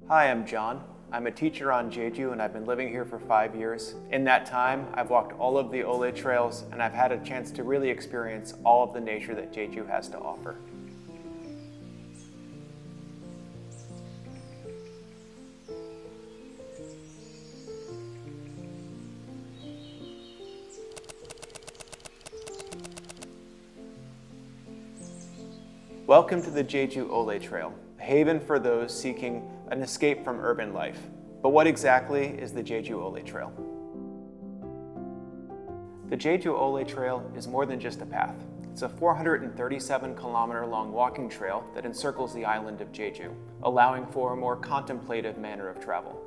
Hi, I'm John. I'm a teacher on Jeju and I've been living here for 5 years. In that time, I've walked all of the Olle Trails and I've had a chance to really experience all of the nature that Jeju has to offer. Welcome to the Jeju Olle Trail, a haven for those seeking an escape from urban life. But what exactly is the Jeju Olle Trail? The Jeju Olle Trail is more than just a path. It's a 437-kilometer-long walking trail that encircles the island of Jeju, allowing for a more contemplative manner of travel.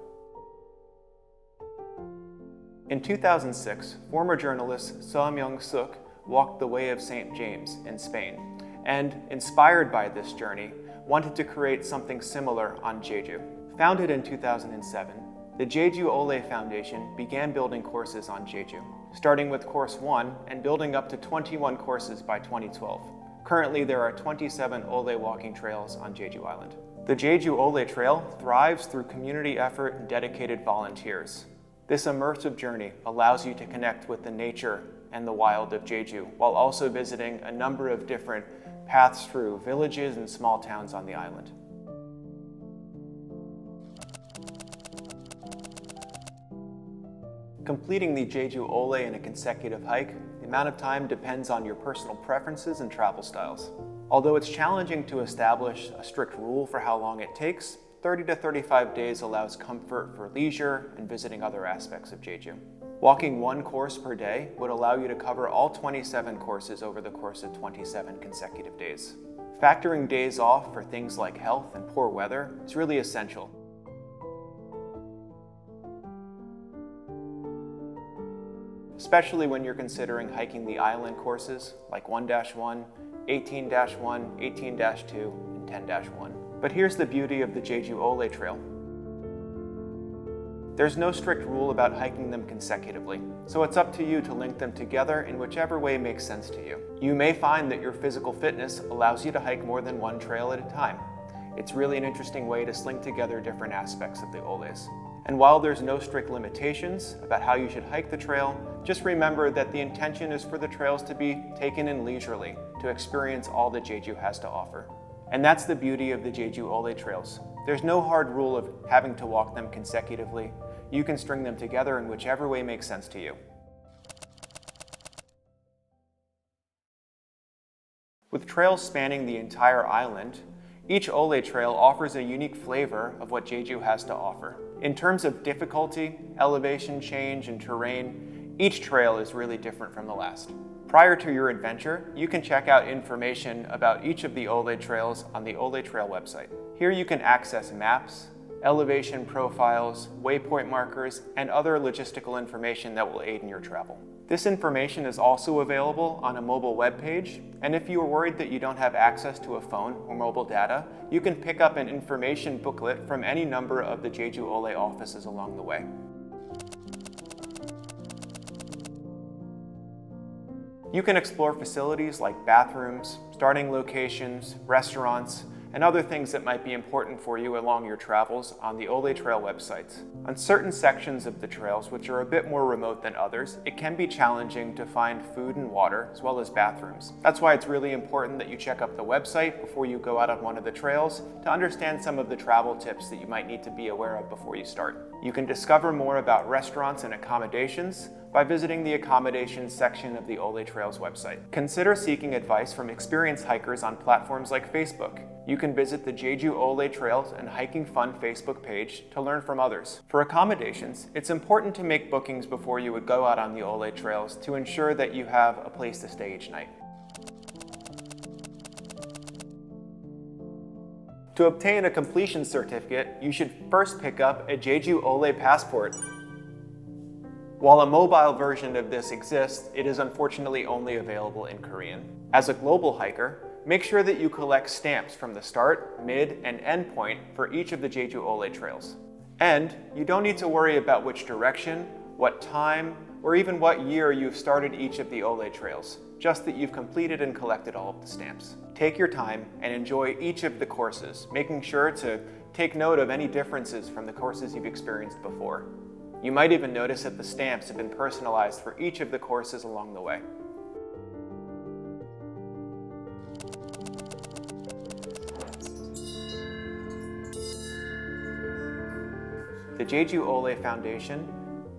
In 2006, former journalist Seo Myung-suk walked the Way of St. James in Spain, and, inspired by this journey, wanted to create something similar on Jeju. Founded in 2007, the Jeju Olle Foundation began building courses on Jeju, starting with Course 1 and building up to 21 courses by 2012. Currently, there are 27 Olle walking trails on Jeju Island. The Jeju Olle Trail thrives through community effort and dedicated volunteers. This immersive journey allows you to connect with the nature and the wild of Jeju, while also visiting a number of different paths through villages and small towns on the island. Completing the Jeju Olle in a consecutive hike, the amount of time depends on your personal preferences and travel styles. Although it's challenging to establish a strict rule for how long it takes, 30 to 35 days allows comfort for leisure and visiting other aspects of Jeju. Walking one course per day would allow you to cover all 27 courses over the course of 27 consecutive days. Factoring days off for things like health and poor weather is really essential. Especially when you're considering hiking the island courses like 1-1, 18-1, 18-2, and 10-1. But here's the beauty of the Jeju Olle Trail. There's no strict rule about hiking them consecutively, so it's up to you to link them together in whichever way makes sense to you. You may find that your physical fitness allows you to hike more than one trail at a time. It's really an interesting way to sling together different aspects of the Olles. And while there's no strict limitations about how you should hike the trail, just remember that the intention is for the trails to be taken in leisurely to experience all that Jeju has to offer. And that's the beauty of the Jeju Olle Trails. There's no hard rule of having to walk them consecutively. You can string them together in whichever way makes sense to you. With trails spanning the entire island, each Olle Trail offers a unique flavor of what Jeju has to offer. In terms of difficulty, elevation change, and terrain, each trail is really different from the last. Prior to your adventure, you can check out information about each of the Olle Trails on the Olle Trail website. Here you can access maps, elevation profiles, waypoint markers, and other logistical information that will aid in your travel. This information is also available on a mobile web page, and if you are worried that you don't have access to a phone or mobile data, you can pick up an information booklet from any number of the Jeju Olle offices along the way. You can explore facilities like bathrooms, starting locations, restaurants, and other things that might be important for you along your travels on the Olle Trail websites. On certain sections of the trails, which are a bit more remote than others, it can be challenging to find food and water, as well as bathrooms. That's why it's really important that you check out the website before you go out on one of the trails to understand some of the travel tips that you might need to be aware of before you start. You can discover more about restaurants and accommodations by visiting the accommodations section of the Olle Trails website. Consider seeking advice from experienced hikers on platforms like Facebook. You can visit the Jeju Olle Trails and Hiking Fun Facebook page to learn from others. For accommodations, it's important to make bookings before you would go out on the Olle Trails to ensure that you have a place to stay each night. To obtain a completion certificate, you should first pick up a Jeju Olle Passport. While a mobile version of this exists, it is unfortunately only available in Korean. As a global hiker, make sure that you collect stamps from the start, mid, and end point for each of the Jeju Olle Trails. And you don't need to worry about which direction, what time, or even what year you've started each of the Olle Trails, just that you've completed and collected all of the stamps. Take your time and enjoy each of the courses, making sure to take note of any differences from the courses you've experienced before. You might even notice that the stamps have been personalized for each of the courses along the way. The Jeju Olle Foundation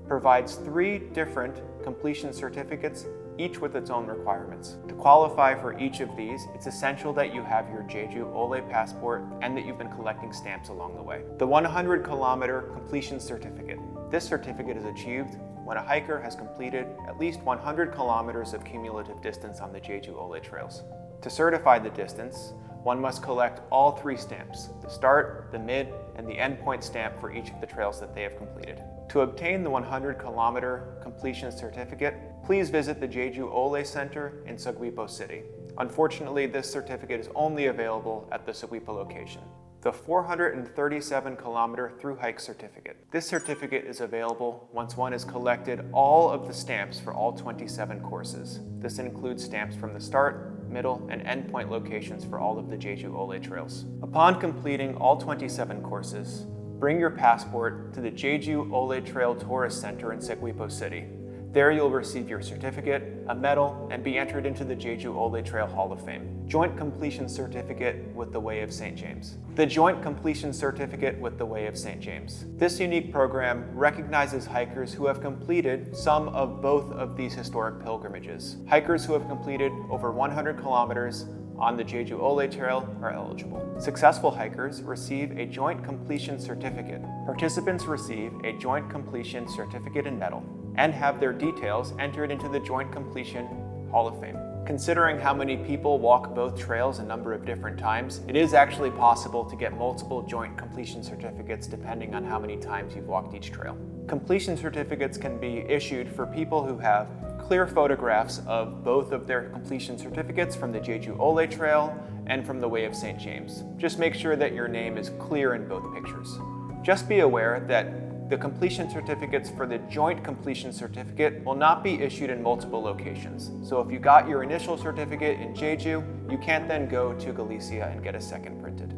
provides 3 different completion certificates, each with its own requirements. To qualify for each of these, it's essential that you have your Jeju Olle Passport and that you've been collecting stamps along the way. The 100-kilometer completion certificate. This certificate is achieved when a hiker has completed at least 100 kilometers of cumulative distance on the Jeju Olle Trails. To certify the distance, one must collect all 3 stamps, the start, the mid, and the endpoint stamp for each of the trails that they have completed. To obtain the 100-kilometer completion certificate, please visit the Jeju Olle Center in Seogwipo City. Unfortunately, this certificate is only available at the Seogwipo location. The 437-kilometer Thru-hike certificate. This certificate is available once one has collected all of the stamps for all 27 courses. This includes stamps from the start, middle, and endpoint locations for all of the Jeju Olle Trails. Upon completing all 27 courses, bring your passport to the Jeju Olle Trail Tourist Center in Seogwipo City. There you'll receive your certificate, a medal, and be entered into the Jeju Olle Trail Hall of Fame. Joint Completion Certificate with the Way of St. James. The Joint Completion Certificate with the Way of St. James. This unique program recognizes hikers who have completed some of both of these historic pilgrimages. Hikers who have completed over 100 kilometers on the Jeju Olle Trail are eligible. Successful hikers receive a Joint Completion Certificate. Participants receive a Joint Completion Certificate and medal, and have their details entered into the Joint Completion Hall of Fame. Considering how many people walk both trails a number of different times, it is actually possible to get multiple Joint Completion Certificates depending on how many times you've walked each trail. Completion certificates can be issued for people who have clear photographs of both of their completion certificates from the Jeju Olle Trail and from the Way of St. James. Just make sure that your name is clear in both pictures. Just be aware that the completion certificates for the Joint Completion Certificate will not be issued in multiple locations. So if you got your initial certificate in Jeju, you can't then go to Galicia and get a second printed.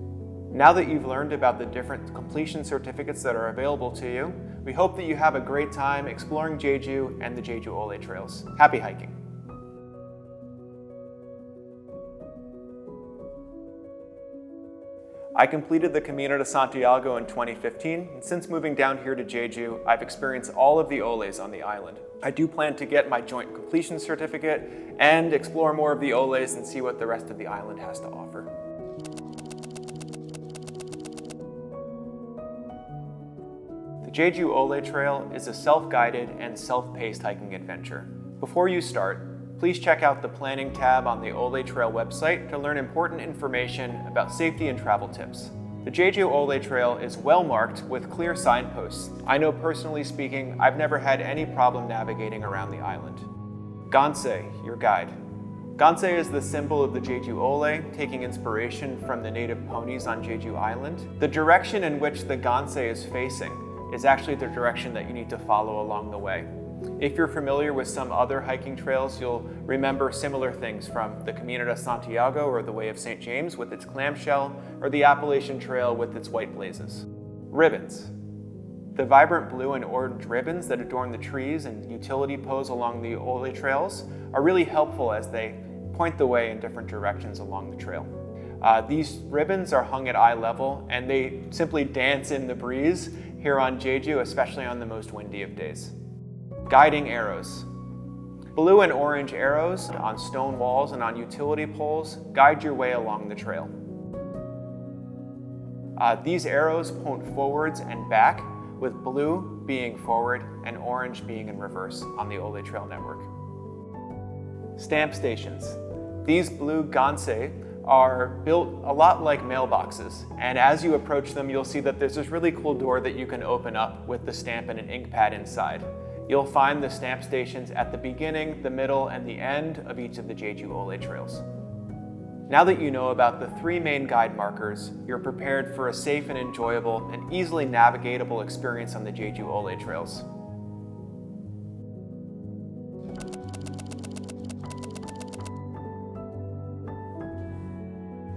Now that you've learned about the different completion certificates that are available to you, we hope that you have a great time exploring Jeju and the Jeju Olle Trails. Happy hiking! I completed the Camino de Santiago in 2015, and since moving down here to Jeju, I've experienced all of the Olles on the island. I do plan to get my Joint Completion Certificate and explore more of the Olles and see what the rest of the island has to offer. The Jeju Olle Trail is a self-guided and self-paced hiking adventure. Before you start, please check out the Planning tab on the Olle Trail website to learn important information about safety and travel tips. The Jeju Olle Trail is well marked with clear signposts. I know personally speaking, I've never had any problem navigating around the island. Gansei, your guide. Gansei is the symbol of the Jeju Olle, taking inspiration from the native ponies on Jeju Island. The direction in which the Gansei is facing is actually the direction that you need to follow along the way. If you're familiar with some other hiking trails, you'll remember similar things from the Camino de Santiago or the Way of St. James with its clamshell, or the Appalachian Trail with its white blazes. Ribbons. The vibrant blue and orange ribbons that adorn the trees and utility poles along the Olle trails are really helpful as they point the way in different directions along the trail. These ribbons are hung at eye level and they simply dance in the breeze here on Jeju, especially on the most windy of days. Guiding arrows. Blue and orange arrows on stone walls and on utility poles guide your way along the trail. These arrows point forwards and back, with blue being forward and orange being in reverse on the Olle Trail network. Stamp stations. These blue gansei are built a lot like mailboxes, and as you approach them, you'll see that there's this really cool door that you can open up with the stamp and an ink pad inside. You'll find the stamp stations at the beginning, the middle, and the end of each of the Jeju Olle Trails. Now that you know about the 3 main guide markers, you're prepared for a safe and enjoyable and easily navigatable experience on the Jeju Olle Trails.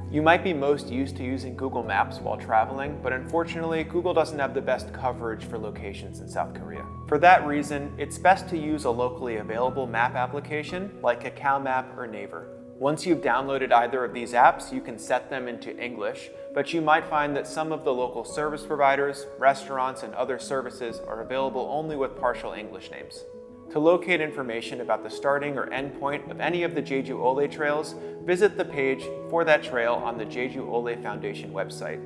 You might be most used to using Google Maps while traveling, but unfortunately, Google doesn't have the best coverage for locations in South Korea. For that reason, it's best to use a locally available map application like Kakao Map or Naver. Once you've downloaded either of these apps, you can set them into English, but you might find that some of the local service providers, restaurants, and other services are available only with partial English names. To locate information about the starting or end point of any of the Jeju Olle Trails, visit the page for that trail on the Jeju Olle Foundation website.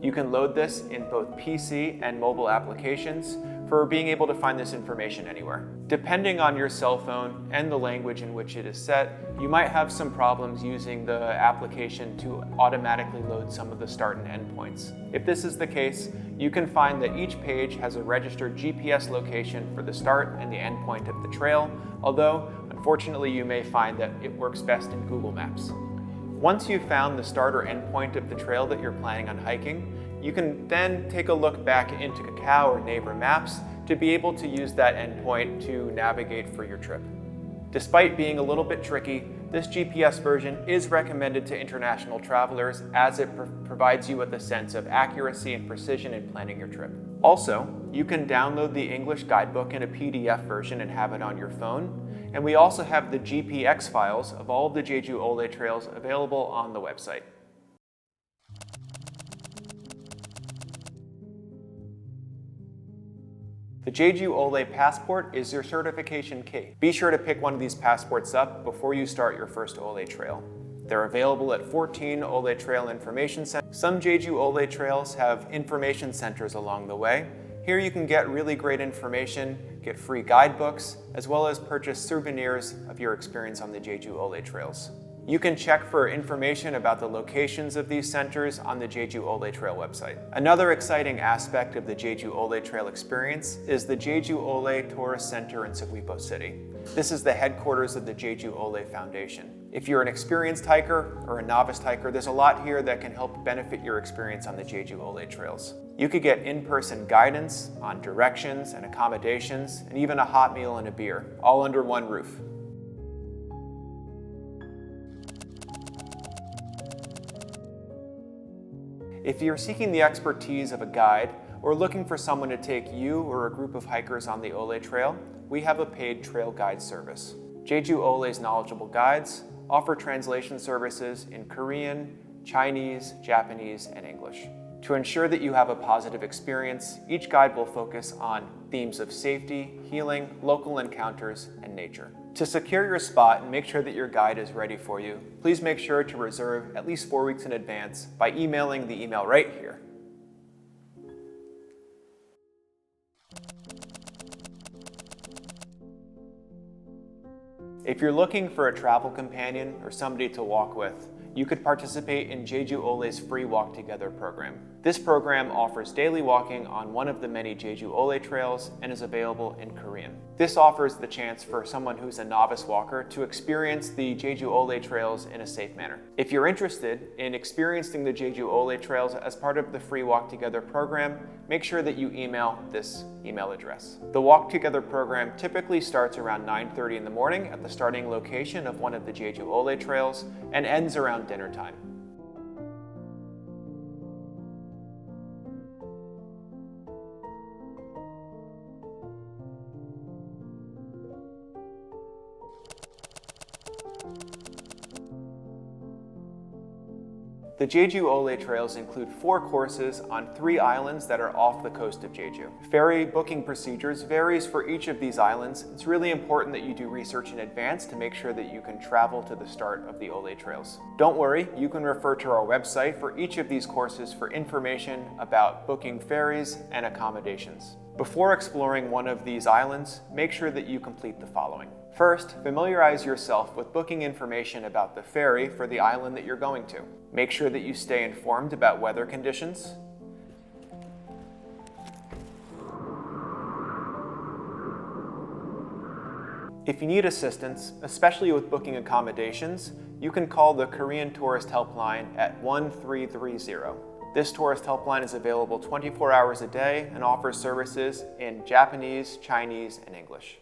You can load this in both PC and mobile applications for being able to find this information anywhere. Depending on your cell phone and the language in which it is set, you might have some problems using the application to automatically load some of the start and end points. If this is the case, you can find that each page has a registered GPS location for the start and the end point of the trail, although unfortunately you may find that it works best in Google Maps. Once you've found the start or end point of the trail that you're planning on hiking, you can then take a look back into Kakao or Naver Maps to be able to use that endpoint to navigate for your trip. Despite being a little bit tricky, this GPS version is recommended to international travelers as it provides you with a sense of accuracy and precision in planning your trip. Also, you can download the English guidebook in a PDF version and have it on your phone. And we also have the GPX files of all of the Jeju Olle Trails available on the website. The Jeju Olle Passport is your certification key. Be sure to pick one of these passports up before you start your first Olle Trail. They're available at 14 Olle Trail information centers. Some Jeju Olle Trails have information centers along the way. Here you can get really great information, get free guidebooks, as well as purchase souvenirs of your experience on the Jeju Olle Trails. You can check for information about the locations of these centers on the Jeju Olle Trail website. Another exciting aspect of the Jeju Olle Trail experience is the Jeju Olle Tourist Center in Signposts City. This is the headquarters of the Jeju Olle Foundation. If you're an experienced hiker or a novice hiker, there's a lot here that can help benefit your experience on the Jeju Olle Trails. You could get in-person guidance on directions and accommodations, and even a hot meal and a beer, all under one roof. If you're seeking the expertise of a guide or looking for someone to take you or a group of hikers on the Olle Trail, we have a paid trail guide service. Jeju Olle's knowledgeable guides offer translation services in Korean, Chinese, Japanese, and English. To ensure that you have a positive experience, each guide will focus on themes of safety, healing, local encounters, and nature. To secure your spot and make sure that your guide is ready for you, please make sure to reserve at least 4 weeks in advance by emailing the email right here. If you're looking for a travel companion or somebody to walk with, you could participate in Jeju Olle's free Walk Together program. This program offers daily walking on one of the many Jeju Olle trails and is available in Korean. This offers the chance for someone who's a novice walker to experience the Jeju Olle trails in a safe manner. If you're interested in experiencing the Jeju Olle trails as part of the free Walk Together program, make sure that you email this email address. The Walk Together program typically starts around 9:30 in the morning at the starting location of one of the Jeju Olle trails and ends around dinner time. The Jeju Olle Trails include 4 courses on 3 islands that are off the coast of Jeju. Ferry booking procedures varies for each of these islands. It's really important that you do research in advance to make sure that you can travel to the start of the Olle Trails. Don't worry, you can refer to our website for each of these courses for information about booking ferries and accommodations. Before exploring one of these islands, make sure that you complete the following. First, familiarize yourself with booking information about the ferry for the island that you're going to. Make sure that you stay informed about weather conditions. If you need assistance, especially with booking accommodations, you can call the Korean Tourist Helpline at 1330. This tourist helpline is available 24 hours a day and offers services in Japanese, Chinese, and English.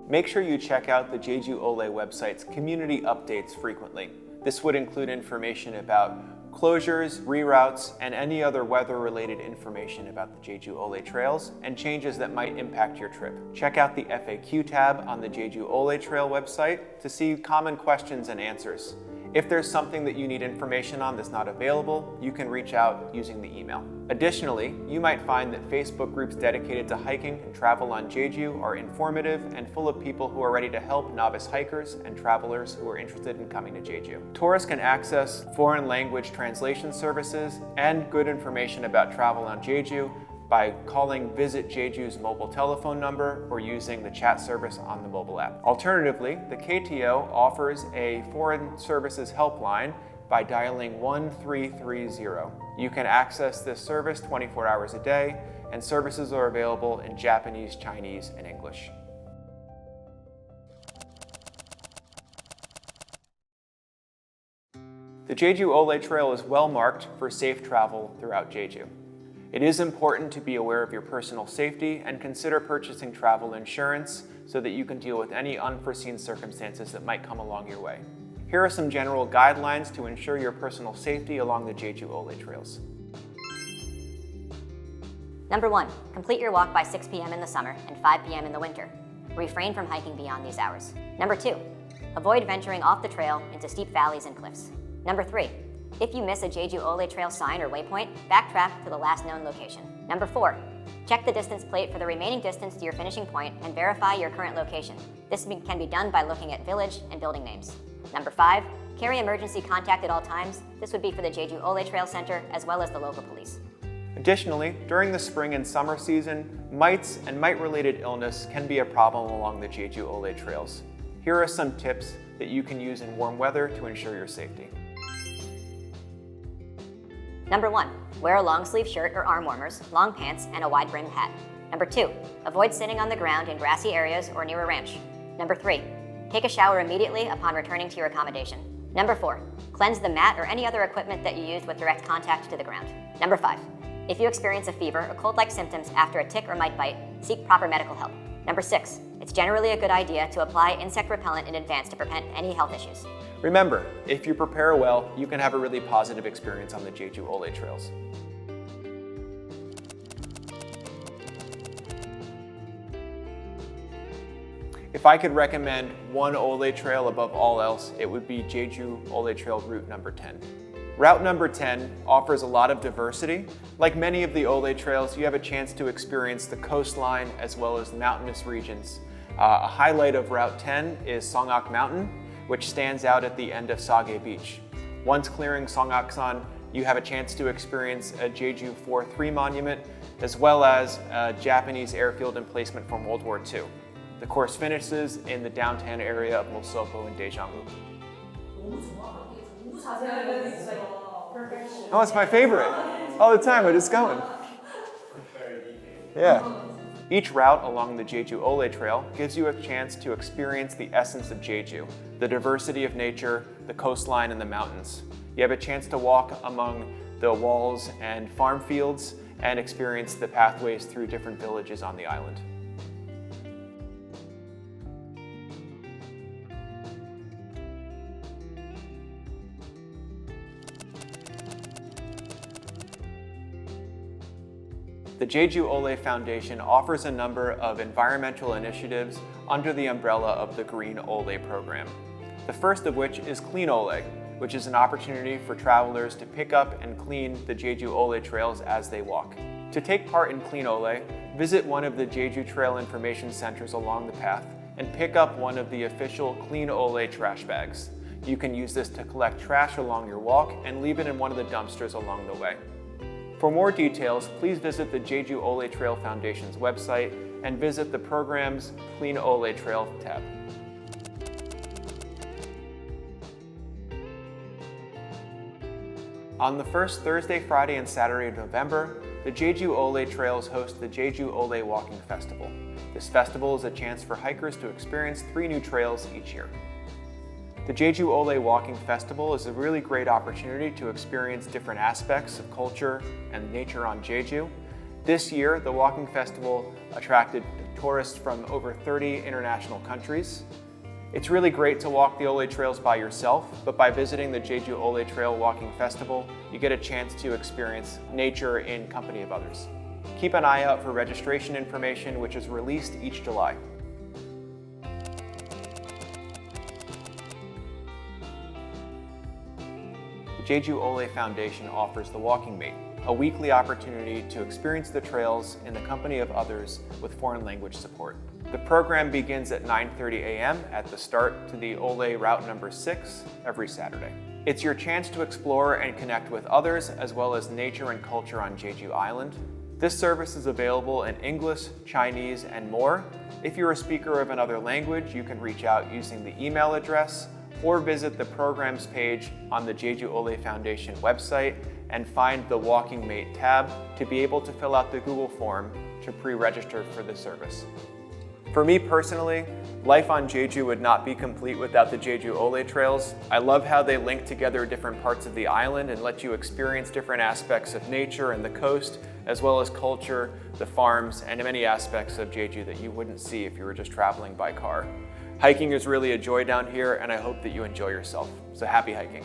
Make sure you check out the Jeju Olle website's community updates frequently. This would include information about closures, reroutes, and any other weather-related information about the Jeju Olle Trails and changes that might impact your trip. Check out the FAQ tab on the Jeju Olle Trail website to see common questions and answers. If there's something that you need information on that's not available, you can reach out using the email. Additionally, you might find that Facebook groups dedicated to hiking and travel on Jeju are informative and full of people who are ready to help novice hikers and travelers who are interested in coming to Jeju. Tourists can access foreign language translation services and good information about travel on Jeju by calling Visit Jeju's mobile telephone number or using the chat service on the mobile app. Alternatively, the KTO offers a foreign services helpline by dialing 1330. You can access this service 24 hours a day, and services are available in Japanese, Chinese, and English. The Jeju Olle Trail is well marked for safe travel throughout Jeju. It is important to be aware of your personal safety and consider purchasing travel insurance so that you can deal with any unforeseen circumstances that might come along your way. Here are some general guidelines to ensure your personal safety along the Jeju Olle Trails. Number 1, complete your walk by 6 p.m. in the summer and 5 p.m. in the winter. Refrain from hiking beyond these hours. Number 2, avoid venturing off the trail into steep valleys and cliffs. Number 3, if you miss a Jeju Olle Trail sign or waypoint, backtrack to the last known location. Number 4, check the distance plate for the remaining distance to your finishing point and verify your current location. This can be done by looking at village and building names. Number 5, carry emergency contact at all times. This would be for the Jeju Olle Trail Center as well as the local police. Additionally, during the spring and summer season, mites and mite-related illness can be a problem along the Jeju Olle Trails. Here are some tips that you can use in warm weather to ensure your safety. Number 1, wear a long sleeve shirt or arm warmers, long pants, and a wide brimmed hat. Number 2, avoid sitting on the ground in grassy areas or near a ranch. Number 3, take a shower immediately upon returning to your accommodation. Number 4, cleanse the mat or any other equipment that you used with direct contact to the ground. Number 5, if you experience a fever or cold-like symptoms after a tick or mite bite, seek proper medical help. Number 6, it's generally a good idea to apply insect repellent in advance to prevent any health issues. Remember, if you prepare well, you can have a really positive experience on the Jeju Olle Trails. If I could recommend one Olle Trail above all else, it would be Jeju Olle Trail route number 10. Route number 10 offers a lot of diversity. Like many of the Olle Trails, you have a chance to experience the coastline as well as mountainous regions. A highlight of Route 10 is Songak Mountain, which stands out at the end of Sage Beach. Once clearing Songaksan, you have a chance to experience a Jeju 4-3 monument, as well as a Japanese airfield emplacement from World War II. The course finishes in the downtown area of Mosopo and Daejeongu. Oh, it's my favorite. All the time, I just going. Yeah. Each route along the Jeju Olle Trail gives you a chance to experience the essence of Jeju, the diversity of nature, the coastline, and the mountains. You have a chance to walk among the walls and farm fields and experience the pathways through different villages on the island. The Jeju Olle Foundation offers a number of environmental initiatives under the umbrella of the Green Olle program. The first of which is CleanOlle, which is an opportunity for travelers to pick up and clean the Jeju Olle trails as they walk. To take part in CleanOlle, visit one of the Jeju Trail information centers along the path and pick up one of the official CleanOlle trash bags. You can use this to collect trash along your walk and leave it in one of the dumpsters along the way. For more details, please visit the Jeju Olle Trail Foundation's website and visit the program's Clean Olle Trail tab. On the first Thursday, Friday, and Saturday of November, the Jeju Olle Trails host the Jeju Olle Walking Festival. This festival is a chance for hikers to experience 3 new trails each year. The Jeju Olle Walking Festival is a really great opportunity to experience different aspects of culture and nature on Jeju. This year, the Walking Festival attracted tourists from over 30 international countries. It's really great to walk the Olle Trails by yourself, but by visiting the Jeju Olle Trail Walking Festival, you get a chance to experience nature in company of others. Keep an eye out for registration information, which is released each July. The Jeju Olle Foundation offers the WalkingMate, a weekly opportunity to experience the trails in the company of others with foreign language support. The program begins at 9:30 a.m. at the start to the Olle Route number 6 every Saturday. It's your chance to explore and connect with others as well as nature and culture on Jeju Island. This service is available in English, Chinese, and more. If you're a speaker of another language, you can reach out using the email address or visit the programs page on the Jeju Olle Foundation website and find the WalkingMate tab to be able to fill out the Google form to pre-register for the service. For me personally, life on Jeju would not be complete without the Jeju Olle Trails. I love how they link together different parts of the island and let you experience different aspects of nature and the coast, as well as culture, the farms, and many aspects of Jeju that you wouldn't see if you were just traveling by car. Hiking is really a joy down here, and I hope that you enjoy yourself. So happy hiking.